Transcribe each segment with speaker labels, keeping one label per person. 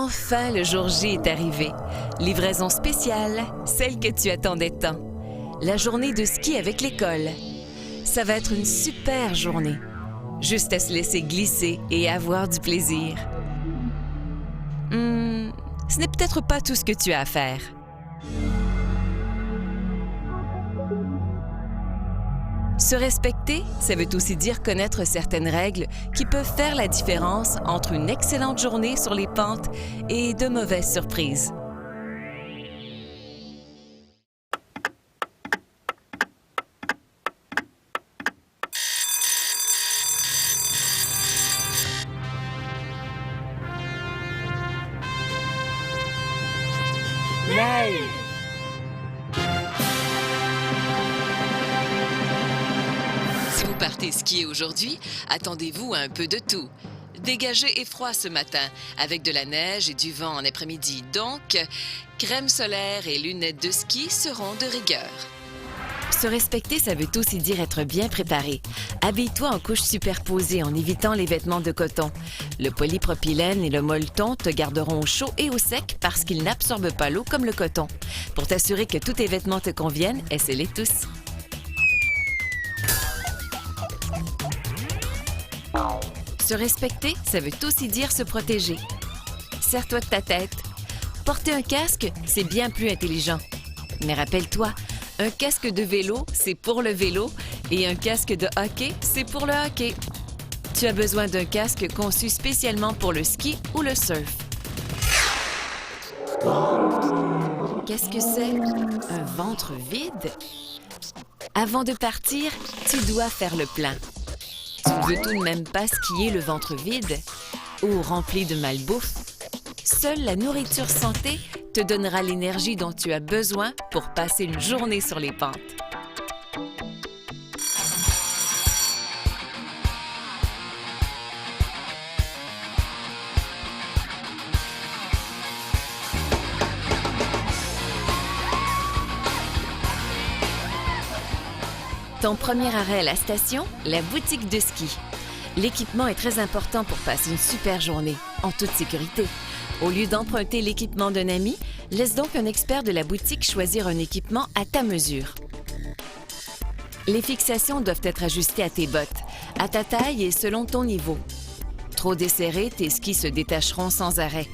Speaker 1: Enfin, le jour J est arrivé. Livraison spéciale, celle que tu attendais tant. La journée de ski avec l'école. Ça va être une super journée. Juste à se laisser glisser et avoir du plaisir. Ce n'est peut-être pas tout ce que tu as à faire. Se respecter, ça veut aussi dire connaître certaines règles qui peuvent faire la différence entre une excellente journée sur les pentes et de mauvaises surprises.
Speaker 2: Neige!
Speaker 1: Si vous partez skier aujourd'hui, attendez-vous à un peu de tout. Dégagé et froid ce matin, avec de la neige et du vent en après-midi. Donc, crème solaire et lunettes de ski seront de rigueur. Se respecter, ça veut aussi dire être bien préparé. Habille-toi en couches superposées en évitant les vêtements de coton. Le polypropylène et le molleton te garderont au chaud et au sec parce qu'ils n'absorbent pas l'eau comme le coton. Pour t'assurer que tous tes vêtements te conviennent, essaie-les tous. Se respecter, ça veut aussi dire se protéger. Serre-toi de ta tête. Porter un casque, c'est bien plus intelligent. Mais rappelle-toi, un casque de vélo, c'est pour le vélo, et un casque de hockey, c'est pour le hockey. Tu as besoin d'un casque conçu spécialement pour le ski ou le surf. Qu'est-ce que c'est? Un ventre vide? Avant de partir, tu dois faire le plein. Tu ne veux tout de même pas skier le ventre vide ou rempli de malbouffe. Seule la nourriture santé te donnera l'énergie dont tu as besoin pour passer une journée sur les pentes. Ton premier arrêt à la station, la boutique de ski. L'équipement est très important pour passer une super journée, en toute sécurité. Au lieu d'emprunter l'équipement d'un ami, laisse donc un expert de la boutique choisir un équipement à ta mesure. Les fixations doivent être ajustées à tes bottes, à ta taille et selon ton niveau. Trop desserrés, tes skis se détacheront sans arrêt.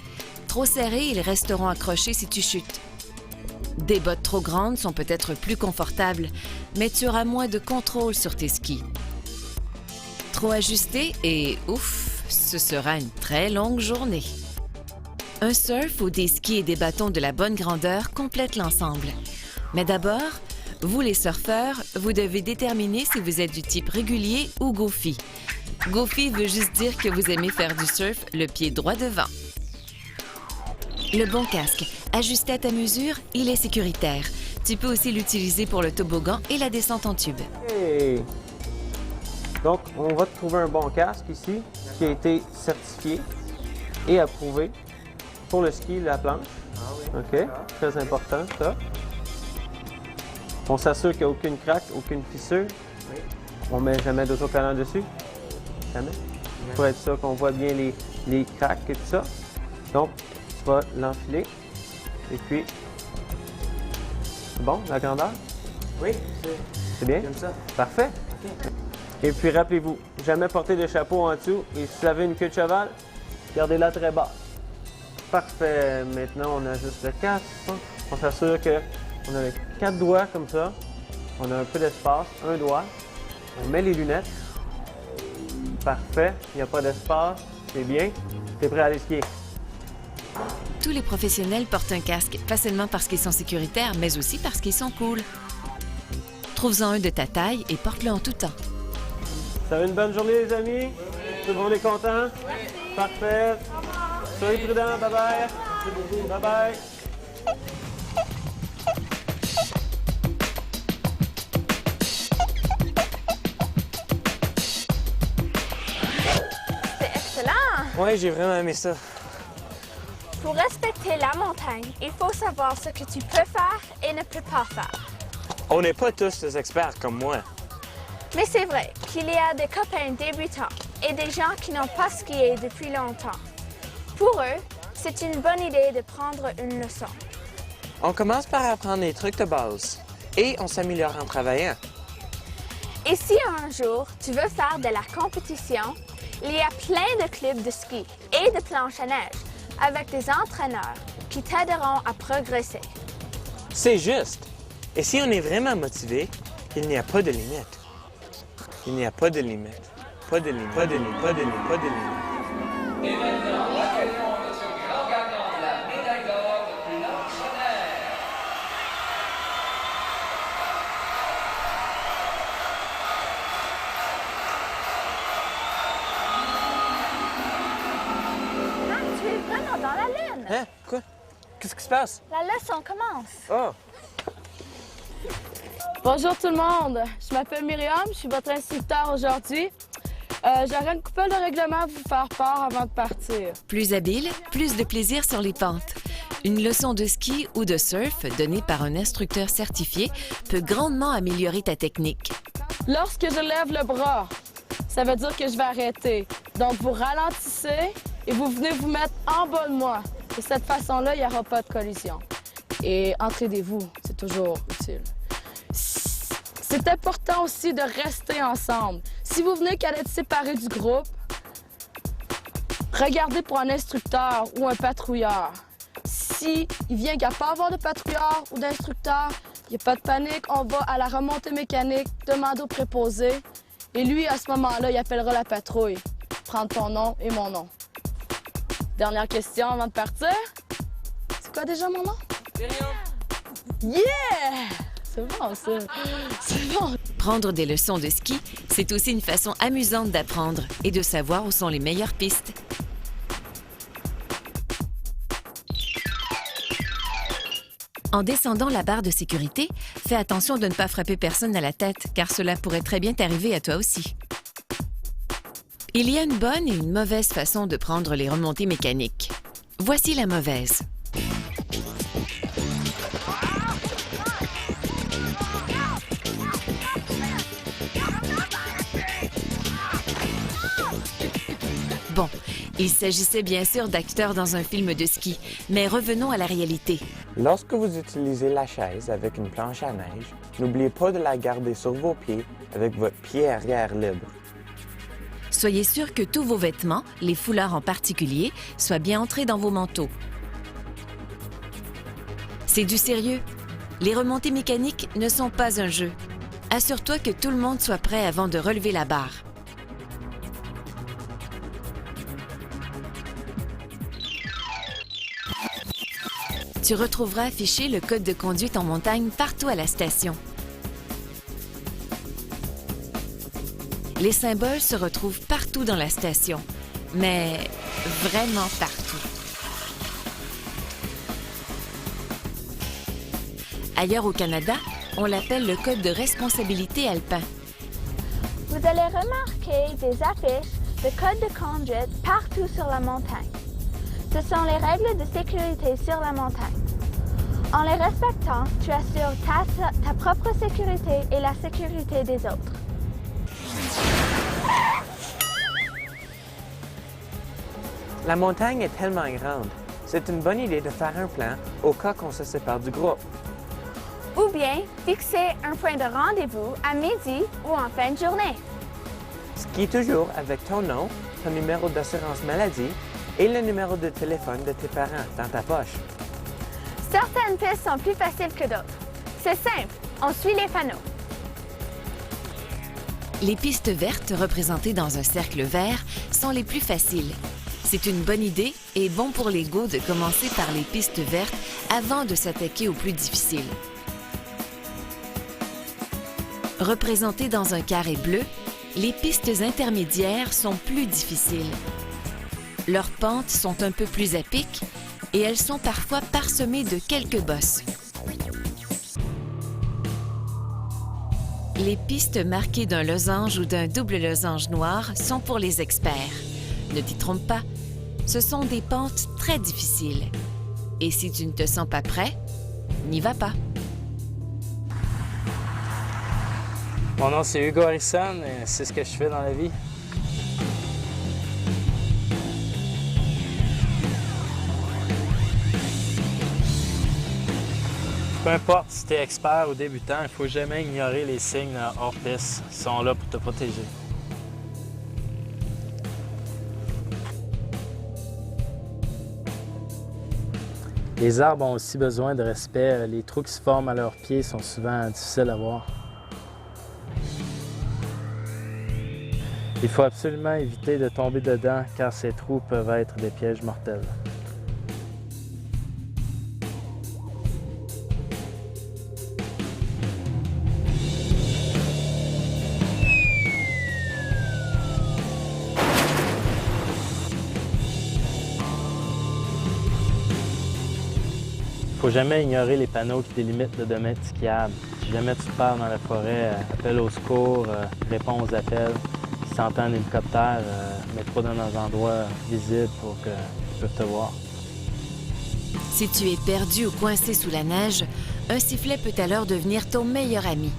Speaker 1: Trop serrés, ils resteront accrochés si tu chutes. Des bottes trop grandes sont peut-être plus confortables, mais tu auras moins de contrôle sur tes skis. Trop ajustés et ouf, ce sera une très longue journée. Un surf ou des skis et des bâtons de la bonne grandeur complètent l'ensemble. Mais d'abord, vous les surfeurs, vous devez déterminer si vous êtes du type régulier ou goofy. Goofy veut juste dire que vous aimez faire du surf le pied droit devant. Le bon casque, ajusté à ta mesure, il est sécuritaire. Tu peux aussi l'utiliser pour le toboggan et la descente en tube.
Speaker 2: Hey. Donc, on va te trouver un bon casque ici, qui a été certifié et approuvé pour le ski et la planche. OK, très important ça. On s'assure qu'il n'y a aucune craque, aucune fissure. On ne met jamais d'autocollant dessus. Jamais. Pour être sûr qu'on voit bien les craques et tout ça. Donc, tu vas l'enfiler. Et puis, c'est bon, la grandeur?
Speaker 3: Oui,
Speaker 2: C'est bien?
Speaker 3: j'aime ça.
Speaker 2: Parfait. Et puis, rappelez-vous, jamais porter de chapeau en dessous. Et si vous avez une queue de cheval, gardez-la très bas. Parfait. Maintenant, on ajuste le casque. On s'assure qu'on a les 4 doigts comme ça. On a un peu d'espace, un doigt. On met les lunettes. Parfait. Il n'y a pas d'espace. C'est bien. Tu es prêt à aller skier?
Speaker 1: Tous les professionnels portent un casque, pas seulement parce qu'ils sont sécuritaires, mais aussi parce qu'ils sont cool. Trouve-en un de ta taille et porte-le en tout temps.
Speaker 2: Ça va une bonne journée, les amis? Tout le monde est content? Parfait. Soyez prudents. Bye-bye. Bye-bye.
Speaker 4: C'est excellent!
Speaker 3: Oui, j'ai vraiment aimé ça.
Speaker 4: Pour respecter la montagne, il faut savoir ce que tu peux faire et ne peux pas faire.
Speaker 3: On n'est pas tous des experts comme moi.
Speaker 4: Mais c'est vrai qu'il y a des copains débutants et des gens qui n'ont pas skié depuis longtemps. Pour eux, c'est une bonne idée de prendre une leçon.
Speaker 3: On commence par apprendre les trucs de base et on s'améliore en travaillant.
Speaker 4: Et si un jour tu veux faire de la compétition, il y a plein de clubs de ski et de planches à neige avec des entraîneurs qui t'aideront à progresser.
Speaker 3: C'est juste. Et si on est vraiment motivé, il n'y a pas de limite. Il n'y a pas de limite. Pas de limite, pas de limite, pas de limite, pas de limite.
Speaker 5: Et maintenant, accueillons notre grand gagnant de la médaille d'or de planche à neige.
Speaker 4: Ah, tu es vraiment dans la lune!
Speaker 3: Hein? Quoi? Qu'est-ce qui se passe?
Speaker 4: La leçon commence.
Speaker 3: Oh!
Speaker 6: Bonjour tout le monde, je m'appelle Myriam, je suis votre instructeur aujourd'hui. J'aurais une couple de règlements à vous faire part avant de partir.
Speaker 1: Plus habile, plus de plaisir sur les pentes. Une leçon de ski ou de surf donnée par un instructeur certifié peut grandement améliorer ta technique.
Speaker 6: Lorsque je lève le bras, ça veut dire que je vais arrêter. Donc vous ralentissez et vous venez vous mettre en bas de moi. De cette façon-là, il n'y aura pas de collision. Et entraidez-vous, c'est toujours utile. C'est important aussi de rester ensemble. Si vous venez qu'à être séparés du groupe, regardez pour un instructeur ou un patrouilleur. Si il vient qu'il n'y a pas à avoir de patrouilleur ou d'instructeur, il n'y a pas de panique, on va à la remontée mécanique, demander au préposé. Et lui, à ce moment-là, il appellera la patrouille. Prendre ton nom et mon nom. Dernière question avant de partir. C'est quoi déjà mon nom? Yeah! C'est bon, ça. C'est bon.
Speaker 1: Prendre des leçons de ski, c'est aussi une façon amusante d'apprendre et de savoir où sont les meilleures pistes. En descendant la barre de sécurité, fais attention de ne pas frapper personne à la tête, car cela pourrait très bien t'arriver à toi aussi. Il y a une bonne et une mauvaise façon de prendre les remontées mécaniques. Voici la mauvaise. Bon, il s'agissait bien sûr d'acteurs dans un film de ski, mais revenons à la réalité.
Speaker 3: Lorsque vous utilisez la chaise avec une planche à neige, n'oubliez pas de la garder sur vos pieds avec votre pied arrière libre.
Speaker 1: Soyez sûr que tous vos vêtements, les foulards en particulier, soient bien entrés dans vos manteaux. C'est du sérieux. Les remontées mécaniques ne sont pas un jeu. Assure-toi que tout le monde soit prêt avant de relever la barre. Tu retrouveras affiché le code de conduite en montagne partout à la station. Les symboles se retrouvent partout dans la station, mais vraiment partout. Ailleurs au Canada, on l'appelle le code de responsabilité alpin.
Speaker 4: Vous allez remarquer des affiches de code de conduite partout sur la montagne. Ce sont les règles de sécurité sur la montagne. En les respectant, tu assures ta propre sécurité et la sécurité des autres.
Speaker 3: La montagne est tellement grande. C'est une bonne idée de faire un plan au cas qu'on se sépare du groupe.
Speaker 4: Ou bien fixer un point de rendez-vous à midi ou en fin de journée.
Speaker 3: Skie toujours avec ton nom, ton numéro d'assurance maladie et le numéro de téléphone de tes parents dans ta poche.
Speaker 4: Certaines pistes sont plus faciles que d'autres. C'est simple, on suit les panneaux.
Speaker 1: Les pistes vertes représentées dans un cercle vert sont les plus faciles. C'est une bonne idée et bon pour l'ego de commencer par les pistes vertes avant de s'attaquer aux plus difficiles. Représentées dans un carré bleu, les pistes intermédiaires sont plus difficiles. Leurs pentes sont un peu plus à pic et elles sont parfois parsemées de quelques bosses. Les pistes marquées d'un losange ou d'un double losange noir sont pour les experts. Ne t'y trompe pas, ce sont des pentes très difficiles. Et si tu ne te sens pas prêt, n'y va pas.
Speaker 7: Mon nom, c'est Hugo Harrison et c'est ce que je fais dans la vie. Peu importe si tu es expert ou débutant, il ne faut jamais ignorer les signes hors-piste. Ils sont là pour te protéger. Les arbres ont aussi besoin de respect. Les trous qui se forment à leurs pieds sont souvent difficiles à voir. Il faut absolument éviter de tomber dedans car ces trous peuvent être des pièges mortels. Il ne faut jamais ignorer les panneaux qui délimitent le domaine skiable. Si jamais tu te perds dans la forêt, appelle au secours, réponds aux appels. Si tu entends un hélicoptère, mets-toi dans un endroit visible pour qu'ils puissent te voir.
Speaker 1: Si tu es perdu ou coincé sous la neige, un sifflet peut alors devenir ton meilleur ami.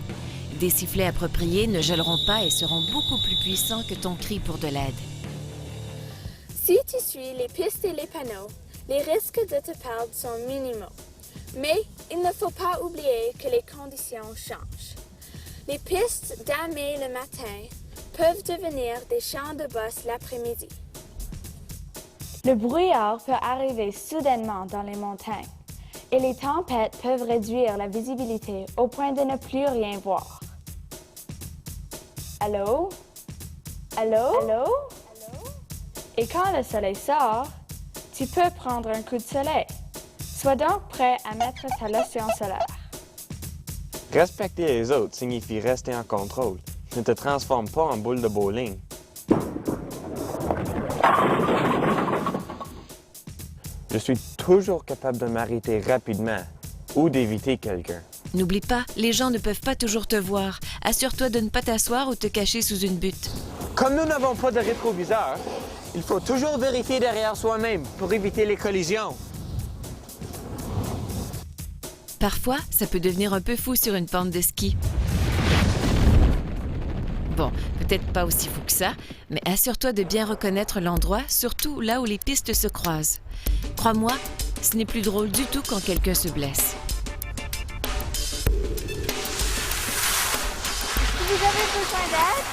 Speaker 1: Des sifflets appropriés ne gèleront pas et seront beaucoup plus puissants que ton cri pour de l'aide.
Speaker 4: Si tu suis les pistes et les panneaux, les risques de te perdre sont minimaux. Mais il ne faut pas oublier que les conditions changent. Les pistes damées le matin peuvent devenir des champs de bosse l'après-midi. Le brouillard peut arriver soudainement dans les montagnes et les tempêtes peuvent réduire la visibilité au point de ne plus rien voir. Allô? Allô? Allô? Et quand le soleil sort, tu peux prendre un coup de soleil. Sois donc prêt à mettre ta lotion solaire.
Speaker 3: Respecter les autres signifie rester en contrôle. Ne te transforme pas en boule de bowling. Je suis toujours capable de m'arrêter rapidement ou d'éviter quelqu'un.
Speaker 1: N'oublie pas, les gens ne peuvent pas toujours te voir. Assure-toi de ne pas t'asseoir ou te cacher sous une butte.
Speaker 3: Comme nous n'avons pas de rétroviseur, il faut toujours vérifier derrière soi-même pour éviter les collisions.
Speaker 1: Parfois, ça peut devenir un peu fou sur une pente de ski. Bon, peut-être pas aussi fou que ça, mais assure-toi de bien reconnaître l'endroit, surtout là où les pistes se croisent. Crois-moi, ce n'est plus drôle du tout quand quelqu'un se blesse.
Speaker 4: Vous avez besoin d'aide?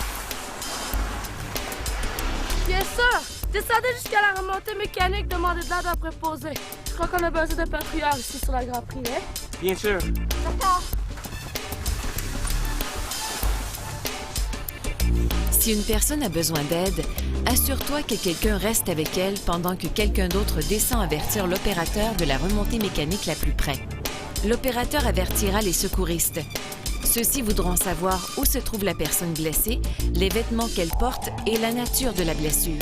Speaker 6: Bien sûr! Descendez jusqu'à la remontée mécanique, demandez de l'aide à préposer. Je crois qu'on a besoin de patrouilleurs ici sur la Grand Prix, hein?
Speaker 3: Bien sûr.
Speaker 4: D'accord.
Speaker 1: Si une personne a besoin d'aide, assure-toi que quelqu'un reste avec elle pendant que quelqu'un d'autre descend avertir l'opérateur de la remontée mécanique la plus près. L'opérateur avertira les secouristes. Ceux-ci voudront savoir où se trouve la personne blessée, les vêtements qu'elle porte et la nature de la blessure.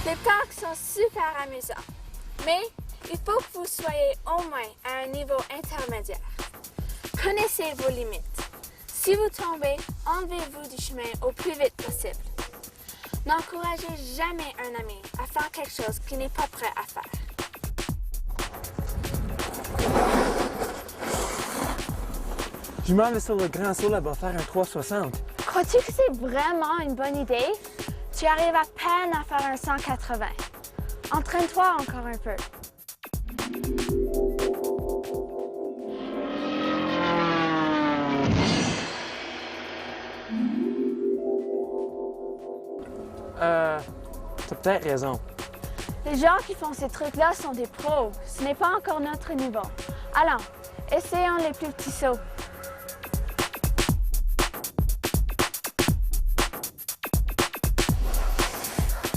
Speaker 4: Les parcs sont super amusants, mais il faut que vous soyez au moins à un niveau intermédiaire. Connaissez vos limites. Si vous tombez, enlevez-vous du chemin au plus vite possible. N'encouragez jamais un ami à faire quelque chose qu'il n'est pas prêt à faire.
Speaker 3: Je m'en vais sur le grand saut là-bas faire un 360.
Speaker 4: Crois-tu que c'est vraiment une bonne idée? Tu arrives à peine à faire un 180. Entraîne-toi encore un peu.
Speaker 3: T'as peut-être raison.
Speaker 4: Les gens qui font ces trucs-là sont des pros. Ce n'est pas encore notre niveau. Allons, essayons les plus petits sauts.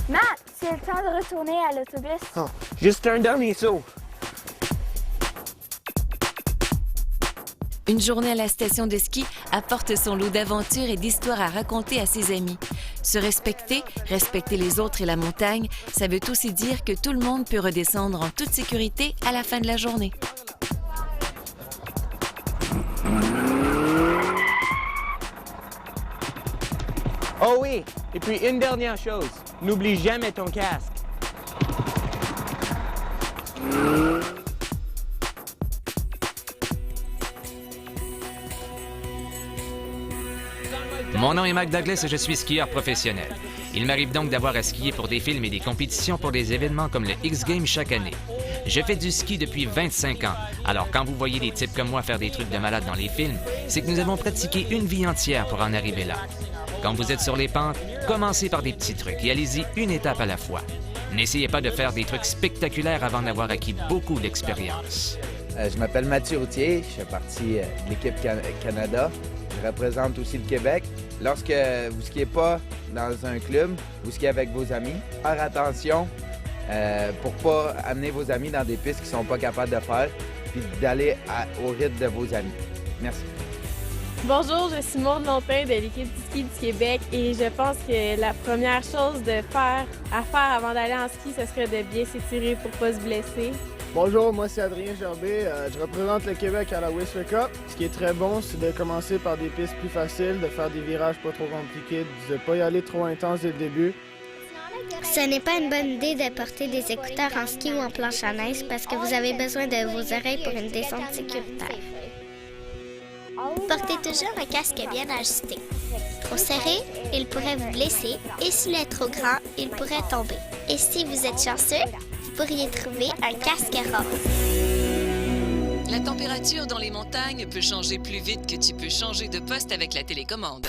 Speaker 4: Matt, c'est le temps de retourner à l'autobus.
Speaker 3: Oh, juste un dernier saut.
Speaker 1: Une journée à la station de ski apporte son lot d'aventures et d'histoires à raconter à ses amis. Se respecter, respecter les autres et la montagne, ça veut aussi dire que tout le monde peut redescendre en toute sécurité à la fin de la journée.
Speaker 3: Oh oui, et puis une dernière chose, n'oublie jamais ton casque.
Speaker 8: Mon nom est Mac Douglas et je suis skieur professionnel. Il m'arrive donc d'avoir à skier pour des films et des compétitions pour des événements comme le X-Games chaque année. Je fais du ski depuis 25 ans, alors quand vous voyez des types comme moi faire des trucs de malade dans les films, c'est que nous avons pratiqué une vie entière pour en arriver là. Quand vous êtes sur les pentes, commencez par des petits trucs et allez-y une étape à la fois. N'essayez pas de faire des trucs spectaculaires avant d'avoir acquis beaucoup d'expérience.
Speaker 9: Je m'appelle Mathieu Routier, je fais partie de l'équipe Canada. Je représente aussi le Québec. Lorsque vous ne skiez pas dans un club, vous skiez avec vos amis. Faire attention pour ne pas amener vos amis dans des pistes qu'ils ne sont pas capables de faire, puis d'aller au rythme de vos amis. Merci.
Speaker 10: Bonjour, je suis Maude Longtin de l'équipe du ski du Québec et je pense que la première chose à faire avant d'aller en ski, ce serait de bien s'étirer pour ne pas se blesser.
Speaker 11: Bonjour, moi c'est Adrien Gerbet, je représente le Québec à la Whistler Cup. Ce qui est très bon, c'est de commencer par des pistes plus faciles, de faire des virages pas trop compliqués, de ne pas y aller trop intense dès le début.
Speaker 12: Ce n'est pas une bonne idée de porter des écouteurs en ski ou en planche à neige parce que vous avez besoin de vos oreilles pour une descente sécuritaire. Portez toujours un casque bien ajusté. Trop serré, il pourrait vous blesser et s'il est trop grand, il pourrait tomber. Et si vous êtes chanceux, vous pourriez trouver un casque rose.
Speaker 1: La température dans les montagnes peut changer plus vite que tu peux changer de poste avec la télécommande.